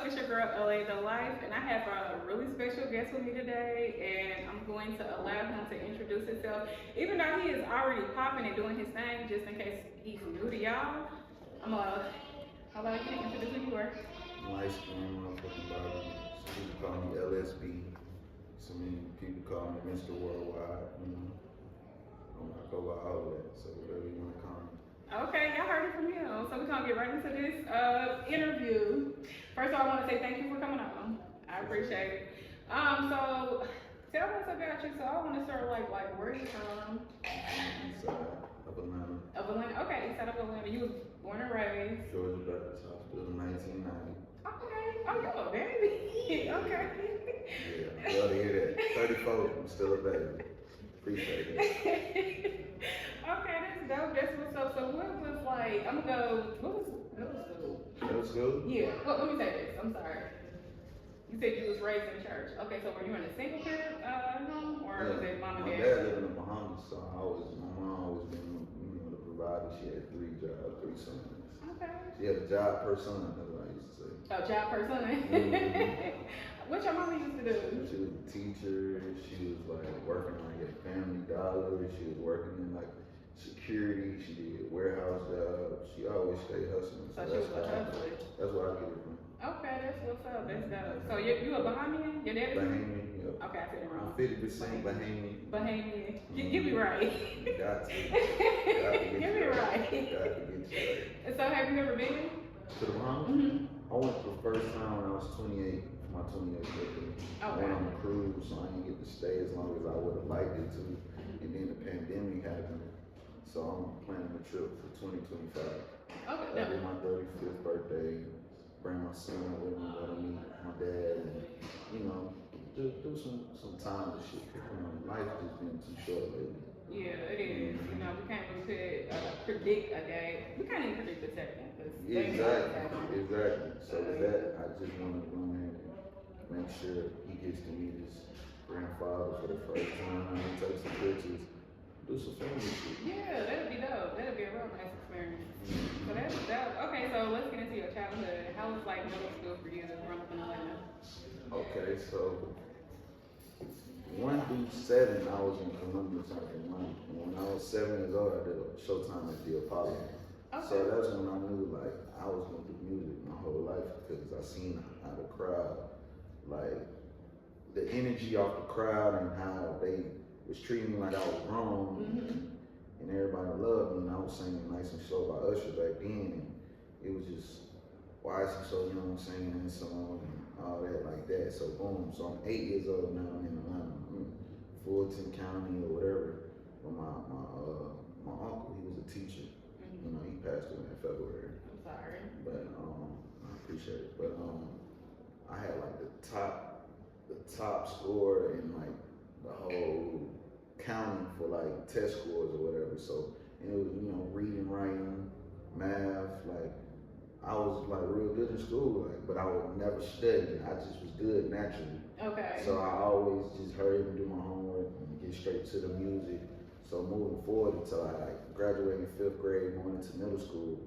It's your girl LA The Life, and I have a really special guest with me today, and I'm going to allow him to introduce himself. Even though he is already popping and doing his thing, just in case he's new to y'all, how about you introduce who you are? Light skin, motherfucking body. Some people call me LSB. Some people call me Mr. Worldwide. I'm not go by all of that, so whatever you want to call me. Okay, y'all heard it from him. So we're gonna get right into this interview. First of all, I want to say thank you for coming on. I appreciate it. So tell us about you. So I want to start like where are you from? East side of Atlanta. Of Atlanta. Okay, east side of Atlanta. You was born and raised. Georgia Baptist Hospital, 1990. Okay. Oh, you're a baby. Okay. Yeah, I love to hear that. 34, I'm still a baby. Appreciate it. Okay, that's dope. That's what's up. So what was like? I'm gonna go. What was middle school? Middle school? Yeah. Well, let me say this. I'm sorry. You said you was raised in church. Okay, so were you in a single parent home, or was it mom and My dad? dad lived in the Bahamas, so my mom always been, the provider. She had 3 jobs, 3 sons. Okay. She had a job per son, that's what I used to say. Oh, child person. What your mama used to do? She was a teacher. She was like working like at Family Dollar. She was working in like security. She did warehouse jobs. She always stayed hustling. So she was a hustler. That's where I get it from. Okay, that's what's up. That's dope. So you a Bahamian? Your dad is? Bahamian, yep. Okay, I said it wrong. I'm 50% Bahamian. Bahamian. Get me right. Got to. Get me right. Got to get you right. So have you ever been? To the Bahamas? Mm-hmm. I went for the first time when I was 28 for my 28th birthday. I Okay. went on a cruise, so I didn't get to stay as long as I would have liked it to. And then the pandemic happened, so I'm planning a trip for 2025. Okay. That'll be my 35th birthday. Bring my son with me, let him meet my dad, and do some time to shit. Life has been too short lately. Yeah, it is. We can't really predict a day. We can't even predict a second. Exactly. So with that, I just want to go in and make sure he gets to meet his grandfather for the first time, and take some pictures, do some family shit. Yeah, that'd be dope. That'd be a real nice experience. So that's dope. Okay, so let's get into your childhood. How was like middle school for you growing up in Atlanta? Okay, so 1 through 7, I was in Columbia, South Carolina. And when I was 7 years old, I did a Showtime at the Apollo. Okay. So that's when I knew like I was gonna do music my whole life because I seen how the crowd, like the energy off the crowd and how they was treating me like I was grown, and everybody loved me. And I was singing Nice and Slow by Usher back then, and it was just why is he so young singing that song and all that like that. So boom, so I'm 8 years old now. I'm in Atlanta, Fulton County or whatever. But my uncle, he was a teacher. He passed away in February. I'm sorry. But I appreciate it. But I had like the top score in like the whole county for like test scores or whatever. So and it was reading, writing, math. Like I was like real good in school, but I would never study. I just was good naturally. Okay. So I always just hurry and do my homework and get straight to the music. So moving forward until I graduated in 5th grade, going into middle school,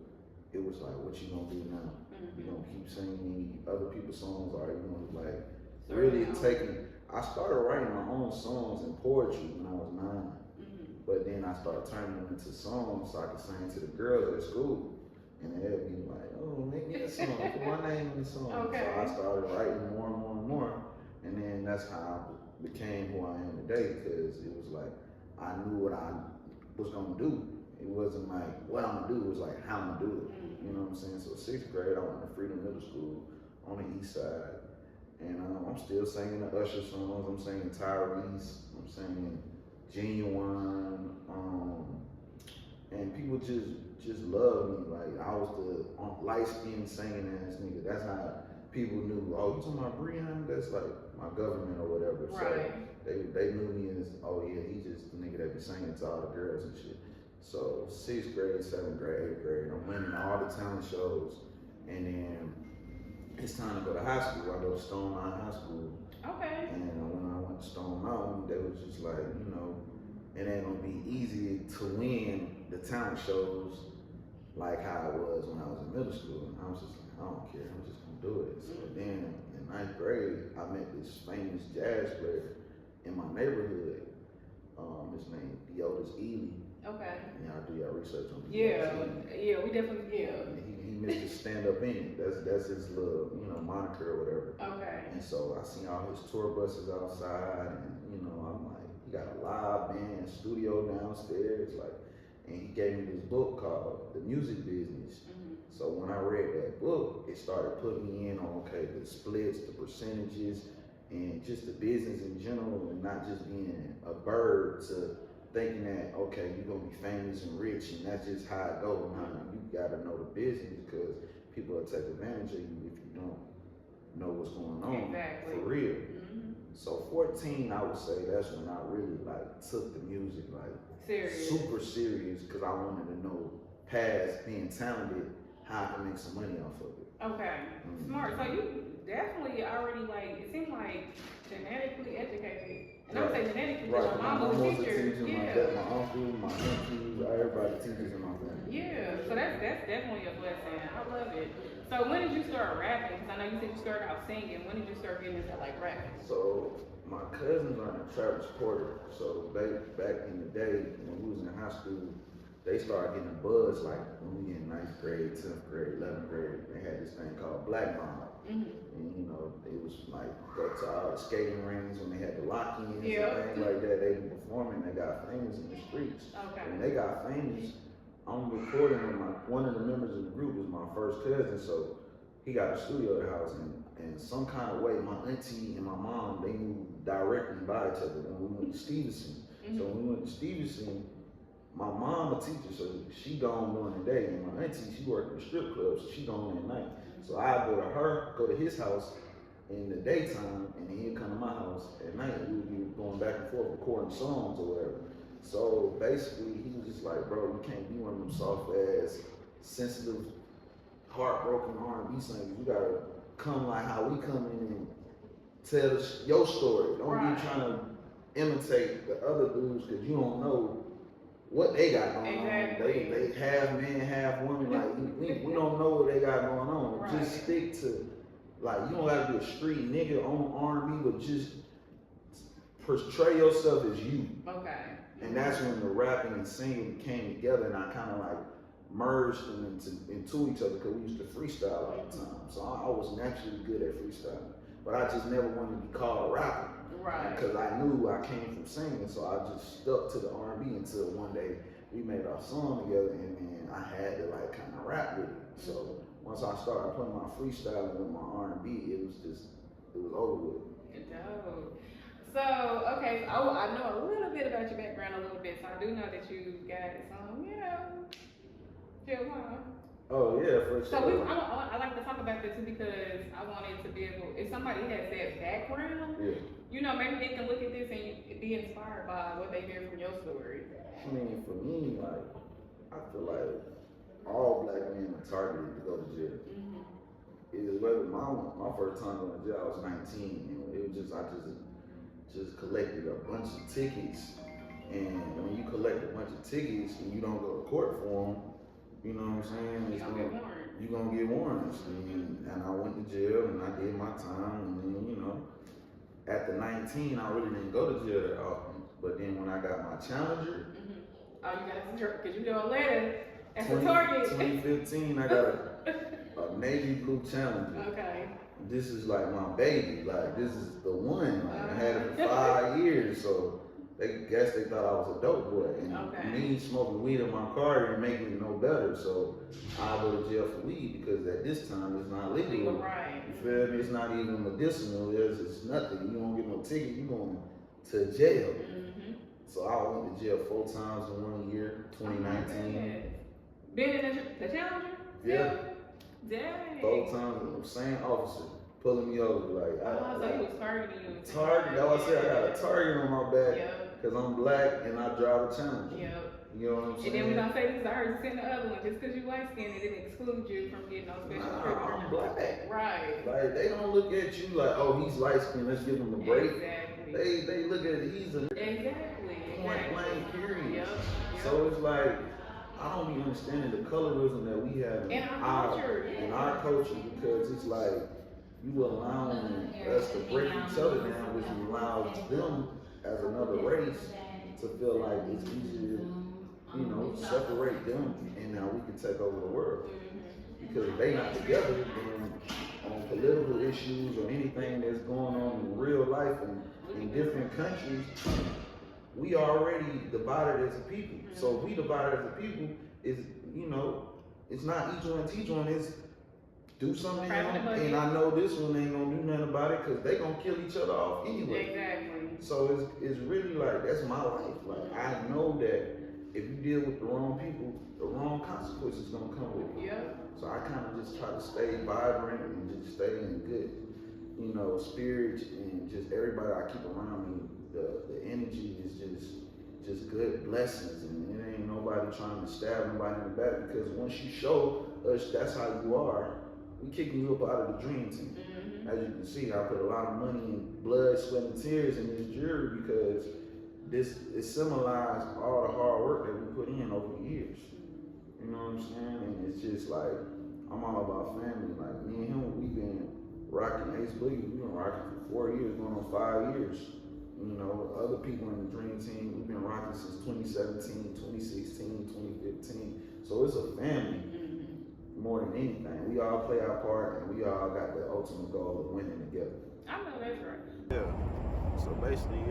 it was like, what you gonna do now? You gonna keep singing other people's songs, or you gonna like really taking? I started writing my own songs and poetry when I was 9, but then I started turning them into songs so I could sing to the girls at school, and they'd be like, "Oh, make me a song, put my name in the song." Okay. So I started writing more and more and more, and then that's how I became who I am today, because it was like I knew what I was gonna do. It wasn't like what I'm gonna do, it was like how I'm gonna do it. You know what I'm saying? So 6th grade, I went to Freedom Middle School on the east side. And I'm still singing the Usher songs. I'm singing Tyrese. I'm singing Genuine. And people just love me. Like I was the light-skinned singing ass nigga. That's how people knew, oh, you talking about Breon? That's like my government or whatever. Right. So they knew me as, oh yeah, he just the nigga that be singing to all the girls and shit. So 6th grade, 7th grade, 8th grade, I'm winning all the talent shows. And then it's time to go to high school. I go to Stone Mountain High School. Okay. And when I went to Stone Mountain, they was just like, it ain't gonna be easy to win the talent shows like how it was when I was in middle school. And I was just like, I don't care, I'm just gonna do it. So then grade, I met this famous jazz player in my neighborhood. His name Deotis Ely. Okay. Y'all do y'all research on Yeah, we definitely He missed his stand up in it. That's his little, moniker or whatever. Okay. And so I seen all his tour buses outside, and I'm like, he got a live band studio downstairs, like, and he gave me this book called The Music Business. So when I read that book, it started putting me in on the splits, the percentages, and just the business in general, and not just being a bird to thinking that you're gonna be famous and rich and that's just how it goes. Now you gotta know the business because people will take advantage of you if you don't know what's going on. Exactly. For real. So 14, I would say that's when I really took the music serious. Super serious, because I wanted to know past being talented how I can make some money off of it. Okay. Smart. So you definitely already it seemed like genetically educated. And I would say genetically because your mom was a teacher. My uncle, my nephews, everybody teaches in my family. Yeah, so that's definitely a blessing. I love it. So when did you start rapping? Because I know you said you started out singing. When did you start getting into rapping? So my cousins are in Travis Porter. So back in the day when we was in high school, they started getting a buzz when we in 9th grade, 10th grade, 11th grade. They had this thing called Black Mob. And it was go to all the skating rings when they had the lock-ins and things like that. They were performing. They got famous in the streets. Okay. When they got famous, I'm recording with one of the members of the group was my first cousin, so he got a studio at the house, and some kind of way, my auntie and my mom, they moved directly by each other when we went to Stevenson. So when we went to Stevenson, my mom a teacher, so she gone during the day, and my auntie, she worked in the strip club, so she gone at night. So I go to his house in the daytime, and then he'd come to my house at night, and we would be going back and forth recording songs or whatever. So basically, he was just like, bro, you can't be one of them soft-ass, sensitive, heartbroken R&B singers. You gotta come like how we come in and tell your story. Don't be trying to imitate the other dudes because you don't know what they got going on. They half man, half woman. We don't know what they got going on. Just stick to, you don't gotta be a street nigga on R&B, but just portray yourself as you. Okay. And that's when the rapping and singing came together, and I kind of merged them into each other because we used to freestyle all the time. So I was naturally good at freestyling, but I just never wanted to be called a rapper. Right. Because I knew I came from singing, so I just stuck to the R&B until one day we made our song together, and then I had to kind of rap with it. So once I started putting my freestyling with my R&B, it was over with. Dope. So, okay, so I know a little bit about your background, a little bit. So I do know that you got some, chill on. Oh yeah, for sure. So I like to talk about that too because I wanted to be able, if somebody has that background, maybe they can look at this and be inspired by what they hear from your story. I mean, for me, I feel like all black men are targeted to go to jail. Whether my first time going to jail, I was 19. It was I just collected a bunch of tickets, and when you collect a bunch of tickets and you don't go to court for them, you know what I'm saying? You're gonna get warrants. And I went to jail and I did my time, and then after 19, I really didn't go to jail that often. But then when I got my Challenger, oh, you got to, because you know later at the Target. 2015, I got a navy blue Challenger. Okay. This is my baby. This is the one. I had it for 5 years, so they thought I was a dope boy. And me smoking weed in my car didn't make me no better. So I go to jail for weed because at this time it's not legal. Right. You feel me? It's not even medicinal. It's nothing. You don't get no ticket. You going to jail. So I went to jail 4 times in 1 year, 2019. Been in the Challenger? Yeah. Dang. 4 times, the same officer pulling me over so he was targeting you. Target. That's why I said I got a target on my back because I'm black and I drive a Challenger. You know what I'm saying? And then we're gonna say this. I heard you saying the other one. Just because you light skinned, it didn't exclude you from getting no special treatment. I'm black. Right. They don't look at you like, oh, he's light skinned. Let's give him a break. Exactly. They look at it. He's a point blank period. So it's I don't be understanding the colorism that we have in our culture because it's You allowing us to break each other down, which allows them as another race to feel like it's easier, you know, separate them, and now we can take over the world. Because if they not together, then on political issues or anything that's going on in real life in different countries, we already divided as a people. So if we divided as a people, is, you know, it's not each one teach one, it's do something else, and I know this one ain't gonna do nothing about it because they gonna kill each other off anyway. Exactly. So it's really like, that's my life. Like, I know that if you deal with the wrong people, the wrong consequences gonna come with it. Yeah. So I kind of just try to stay vibrant and just stay in good, you know, spirit, and just everybody I keep around me, the energy is just good blessings, and it ain't nobody trying to stab nobody in the back, because once you show us that's how you are, we kicking you up out of the dream team. As you can see, I put a lot of money and blood, sweat, and tears in this jury because it symbolized all the hard work that we put in over the years. You know what I'm saying? And it's just like, I'm all about family. Like, me and him, we've been rocking Ace Boogie. We've been rocking for 4 years, going on 5 years. You know, other people in the dream team, we've been rocking since 2017, 2016, 2015. So it's a family. More than anything, we all play our part, and we all got the ultimate goal of winning together. I know that's right. Yeah. So basically,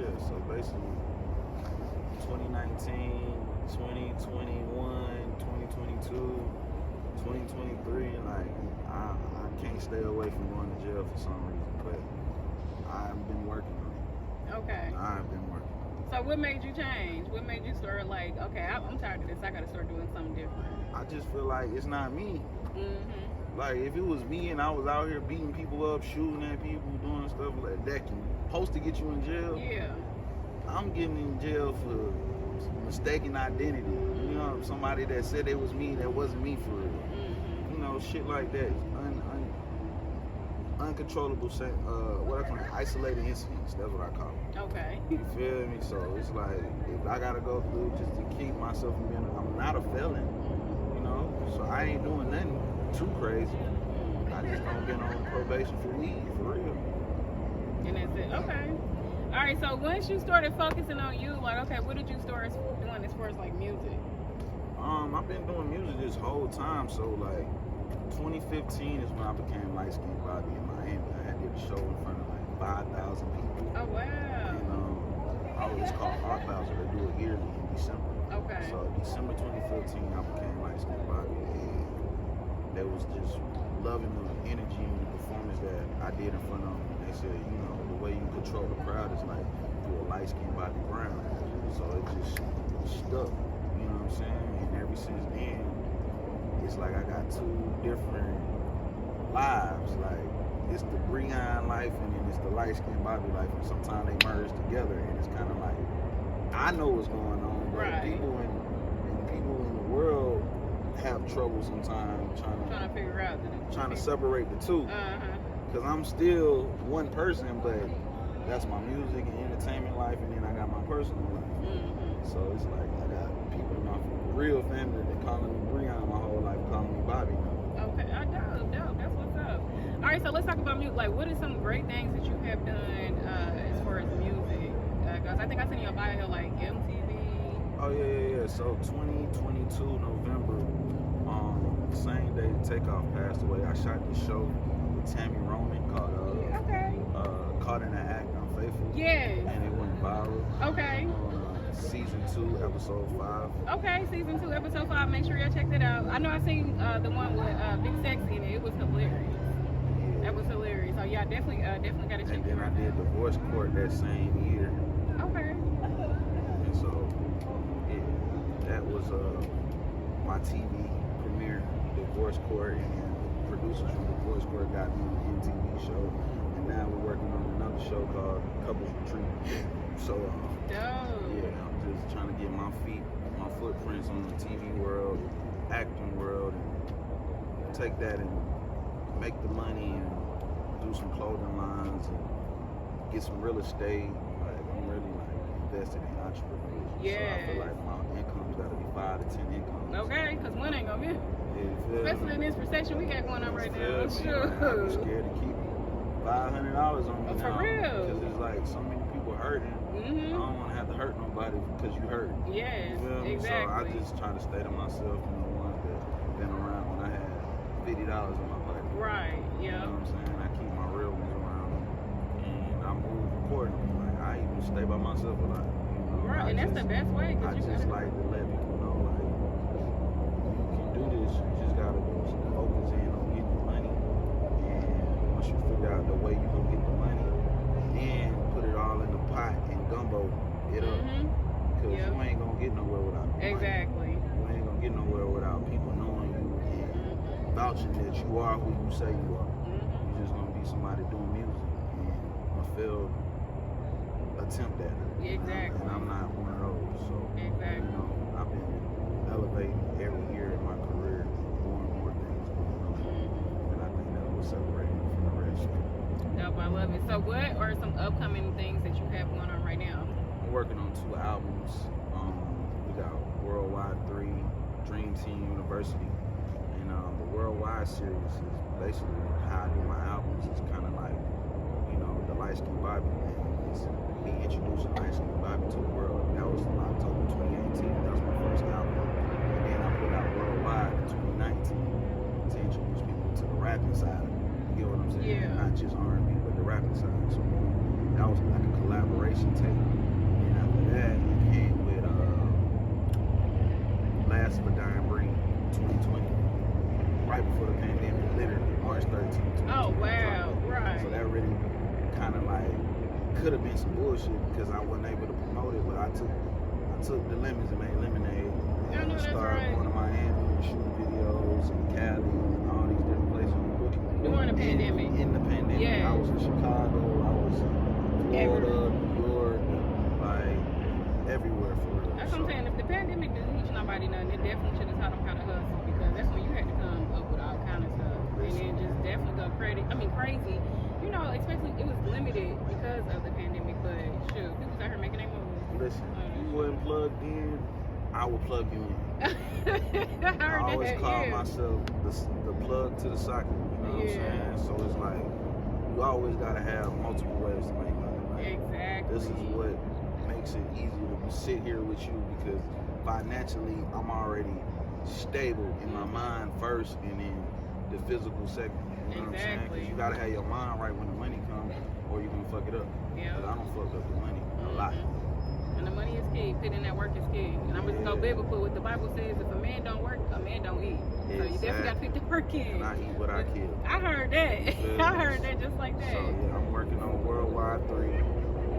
2019, 2021, 2022, 2023, like I can't stay away from going to jail for some reason, but I've been working on it. Okay. I've been working on it. So what made you change? What made you start like, okay, I'm tired of this, I gotta start doing something different? I just feel like it's not me. Like, if it was me and I was out here beating people up, shooting at people, doing stuff like that, supposed to get you in jail. Yeah. I'm getting in jail for mistaken identity. You know, somebody that said it was me that wasn't me for real. You know, shit like that. Uncontrollable, what I call it, isolated incidents. That's what I call it. Okay. You feel me? So it's like, if I gotta go through just to keep myself from being, I'm not a felon. You know, so I ain't doing nothing too crazy. I just don't get on probation for weed, for real. And that's it. Okay. All right. So once you started focusing on you, like, okay, what did you start doing as far as like music? I've been doing music this whole time. So like 2015 is when I became Light Skin Bobby in Miami. I did a show in front of like 5,000 people. Oh wow. And it's called Art Bowser. They do it yearly in December. Okay. So December 2015, I became Light Skin Bobby, and they was just loving the energy and the performance that I did in front of them. They said, you know, the way you control the crowd is like through a light skin Bobby Brown. So it just stuck, you know what I'm saying? And ever since then, it's like I got two different lives. Like, it's the Breon life and then it's the light skin Bobby life, and sometimes they merge together, and it's kind of like, I know what's going on, but people in the world have trouble sometimes trying to figure out trying to separate the two. Because I'm still one person, but that's my music and entertainment life, and then I got my personal life. So it's like I got people in my real family that calling me Breon my whole life, calling me Bobby now. Okay, dope. That's what's up. All right, so let's talk about music. Like, what are some great things that you have done as far as music? Because I think I seen your bio like MTV. Oh yeah. So 2022 November, same day Takeoff passed away, I shot this show with Tammy Roman called Caught in the Act, Unfaithful. Yes. And it went viral. Okay. Season 2, episode 5. Okay, season 2, episode 5. Make sure y'all check that out. I know I seen the one with Big Sexy in it. It was hilarious. Yeah. That was hilarious. So yeah, definitely gotta check it out. And then I did Divorce Court that same year. Okay. And so that was my TV premiere, Divorce Court, and producers from Divorce Court got me on the MTV show, and now we're working on another show called Couples Retreat. So yeah, I'm just trying to get my footprints on the TV world, acting world, and take that and make the money and do some clothing lines and get some real estate. Like, I'm really invested in entrepreneurship. Yeah. So I feel like my income's got to be 5 to 10 incomes. Okay, because one ain't gonna get it. Yeah, Especially in this recession we got going on right now. I'm scared to keep it. $500 on me For now. real. Because it's like so many people hurting. I don't want to have to hurt nobody because you hurt. Yes, You feel me? exactly. So I just try to stay to myself and the ones that been around when I had $50 in my pocket. Right, You yeah. know what I'm saying? I keep my real ones around me and I move accordingly. Like I even stay by myself a lot. You know? Right, and that's the best way. I just like to let people know like you can do this. You just gotta focus in on getting the money. And once you figure out the way you gonna get the money, then put it all in the pot and gumbo it up. Because you ain't gonna get nowhere without the money. Exactly. You ain't gonna get nowhere without people knowing you and vouching that you are who you say you are. You're just gonna be somebody doing music and a failed attempt at it. Exactly. And I'm not one of those. So Exactly. you know, I've been elevating every year in my career, more and more things going on. And I think that will separate me from the rest. Dope, I love it. So what are some upcoming things that you have going on right now? I'm working on 2 albums. We got Worldwide 3, Dream Team University. And the Worldwide series is basically how I do my albums. It's kind of like, you know, the Light Skin Bobby thing. It's me introducing Light Skin Bobby to the world. That was in October 2018. That was my first album. And then I put out Worldwide in 2019 to introduce people to the rapping side of it. You get what I'm saying? Yeah. Not just R&B, but the rapping side. So that was like a collaboration tape. And after that, it came with Last of a Dying Breed 2020. Right before the pandemic, literally March 13th. Oh, wow. Right. So that really kind of like could have been some bullshit because I wasn't able to promote it, but I took the lemons and made lemonade. I know that's started right. going to Miami and shooting videos and Cali and all these different places. During the pandemic. In the pandemic, Yeah. I was in Chicago, I was in Florida, New York, like everywhere for real. That's what I'm saying. If the pandemic didn't teach nobody nothing, it definitely should have taught them how to hustle because that's when you had to come up with all kind of stuff. And then just definitely go crazy. You know, especially it was limited because of the pandemic, but shoot, people out here making their moves. Listen, if you wasn't plugged in, I will plug you in. I I always call yeah. myself the plug to the socket. You know what I'm saying? So it's like you always gotta have multiple ways to make money. Like, Exactly. this is what makes it easier to sit here with you because financially I'm already stable in my mind first and then the physical second. You know what I'm saying? Because you gotta have your mind right when the money comes or you're gonna fuck it up. Yeah. Because I don't fuck up the money a lot. And the money is key. Putting in that work is key. And I'm just go biblical. What the Bible says: if a man don't work, a man don't eat. So you definitely got to put the work in. And I eat what I kill. I heard that. I heard that just like that. So yeah, I'm working on Worldwide 3,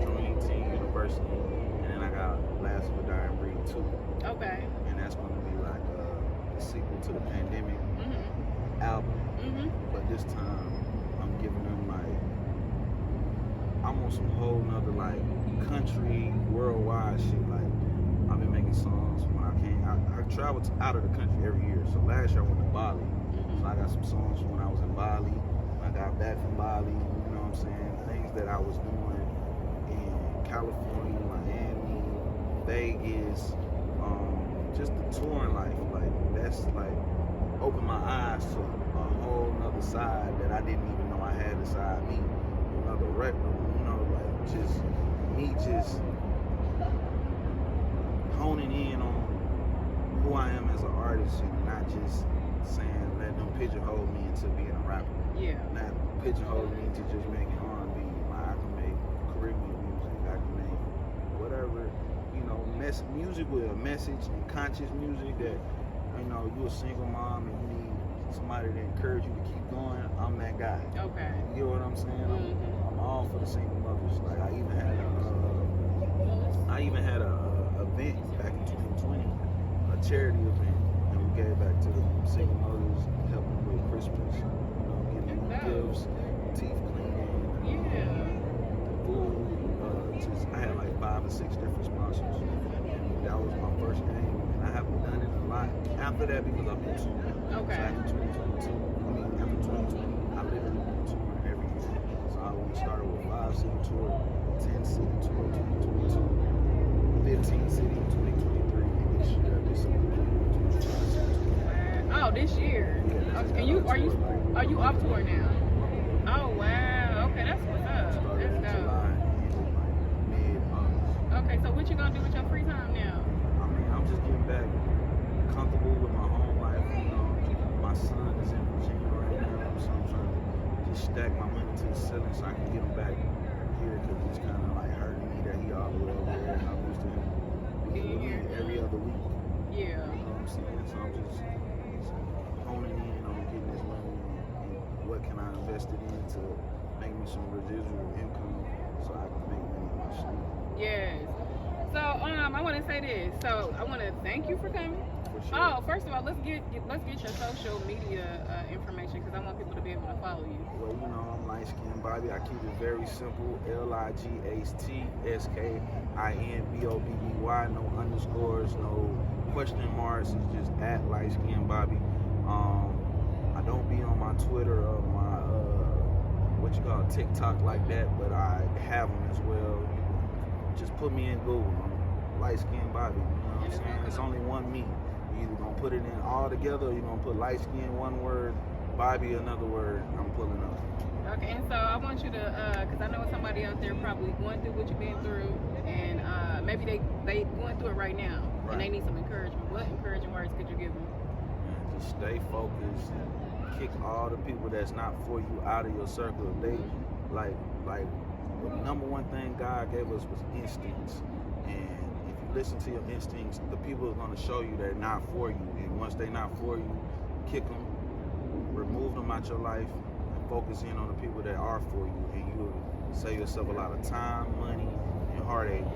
Dream Team University, and then I got Last of a Dying Breed 2. Okay. And that's going to be like a sequel to the Pandemic album. But this time, I'm giving them like, I'm on some whole nother like country, worldwide shit. Like, I've been making songs when I came. I traveled out of the country every year. So last year I went to Bali. So I got some songs from when I was in Bali. When I got back from Bali, you know what I'm saying? Things that I was doing in California, Miami, Vegas, just the touring life. Like, that's like opened my eyes to a whole nother side that I didn't even know I had inside me. Another record, you know, like just me just honing in on who I am as an artist and not just saying let them pigeonhole me into being a rapper. Yeah. Not pigeonhole me into just making R&B. I can make Caribbean music. I can make whatever, you know, music with a message and conscious music that, you know, you're a single mom and you need somebody to encourage you to keep going. I'm that guy. Okay. You know what I'm saying? I'm all for the single mothers. Like I even had a event back in 2020, a charity event, and we gave back to the single mothers, helping them with Christmas, you know, giving them gifts, teeth cleaning, food. I had like 5 or 6 different sponsors. And that was my first game, and I haven't done it a lot after that because I've been touring. Okay. So after 2022, after 2020, I literally been touring every year. So we started with 5-city tour, 10-city tour, 2022. 15-city in 2023, and this year, Oh, this year. Yeah, And are you off tour now? Oh wow. Okay. stack my money to the ceiling so I can get him back here because it's kind of like hurting me that he all the way over there and I'm used to him being with me every other week. Yeah. You know what I'm saying? So I'm just honing in on getting this money and what can I invest it in to make me some residual income so I can make money in my sleep. Yes. So I want to say this. So I want to thank you for coming. For sure. Oh, first of all, let's get your social media information because I want people to be able to follow you. Well, you know, I'm light skinned Bobby. I keep it very simple. LIGHTSKINBOBBY. No underscores, no question marks. It's just at light skinned Bobby. I don't be on my Twitter or my TikTok like that, but I have them as well. Just put me in Google. I'm light skinned Bobby. You know what I'm saying? It's only one me. You either gonna put it in all together, or you gonna put light skin one word, Bobby another word. I'm pulling up. Okay, and so I want you to, because I know somebody out there probably going through what you've been through, and maybe they going through it right now, Right. and they need some encouragement. What encouraging words could you give them? Man, just stay focused and kick all the people that's not for you out of your circle. They like the number one thing God gave us was instincts, and if you listen to your instincts, the people are gonna show you they're not for you, and once they're not for you, kick them, remove them out your life, and focus in on the people that are for you, and you will save yourself a lot of time, money, and heartache,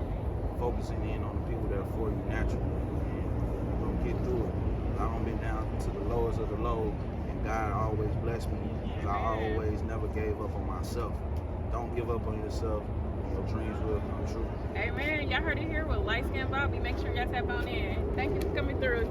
focusing in on the people that are for you naturally, and you're gonna get through it. I don't been down to the lowest of the low, and God always blessed me, because I always never gave up on myself. Don't give up on yourself, and your dreams will come true. Amen. Y'all heard it here with Light Skin Bobby. Make sure y'all tap on in. Thank you for coming through.